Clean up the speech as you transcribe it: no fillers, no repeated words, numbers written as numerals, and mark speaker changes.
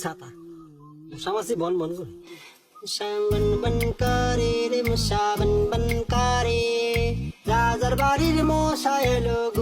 Speaker 1: ছাতা মশামাছি বন বন করে বন বন করে রে মশা বন বন করে রাজার বাড়ির মশা এলো গো